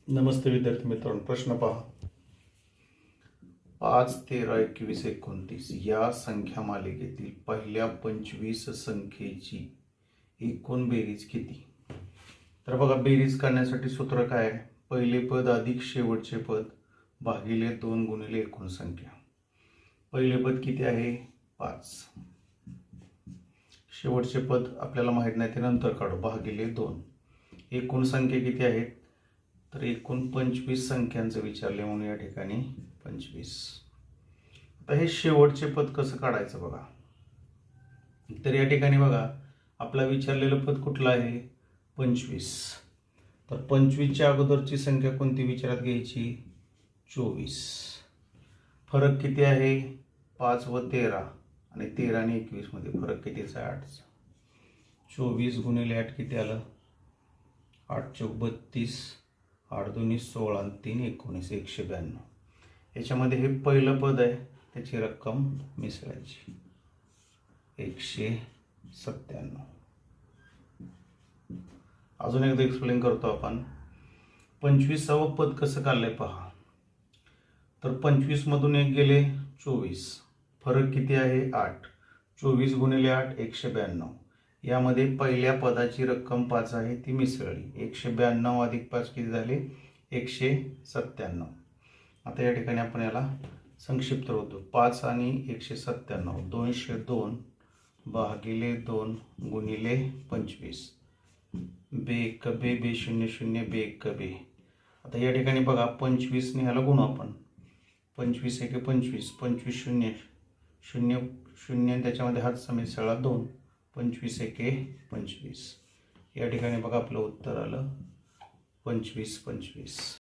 नमस्ते विद्यार्थी मित्रांनो, प्रश्न पहा. 5, 13, 21, 29 या संख्या मालिकेतील पहिल्या 25 संख्येची एकूण बेरीज किती? तर बघा, बेरीज करण्यासाठी सूत्र काय आहे? पहिले पद अधिक शेवटचे पद भागिले 2 गुणिले एकूण संख्या. पहिले पद किती आहे? 5. शेवटचे पद आपल्याला माहित नाही, ते नंतर काढू. भागिले 2. एकूण संख्या किती आहेत? तर एकूण 25 संख्यांचं विचारले म्हणून या ठिकाणी 25. आता हे शेवटचे पद कसं काढायचं बघा. तर या ठिकाणी बघा, आपला विचारलेलं पद कुठलं आहे? 25. तर 25च्या अगोदरची संख्या कोणती विचारात घ्यायची? 24. फरक किती आहे? 5 व 13 आणि 13 आणि 21 मध्ये फरक कितीचा आहे? 8चा. 24 गुणिले 8 किती आलं? 8 चौक 32, 8 दोन्ही 16 आणि 3 19, 192. याच्यामध्ये हे पहिलं पद आहे, त्याची रक्कम मिसळायची 197. अजून एकदा एक्सप्लेन करतो आपण. 25व पद कसं काढलंय पहा. तर 25 मधून 1 गेले 24, फरक किती आहे? 8. 24 गुणिले 8 192. यामध्ये पहिल्या पदाची रक्कम 5 आहे, ती मिसळली. 192 अधिक 5 किती झाले? 197. आता या ठिकाणी आपण याला संक्षिप्त होतो. 5 आणि 197 202 भागिले 2 गुणिले 25. बे एक बे बे 0 0 बे एक बे. आता या ठिकाणी बघा, 25 ने ह्याला गुणू आपण. 25 1 25, 25 0 0 0, त्याच्यामध्ये हातचा मिसळला 2. 25 1 25. या ठिकाणी बघा, आपलं उत्तर आलं 25 25.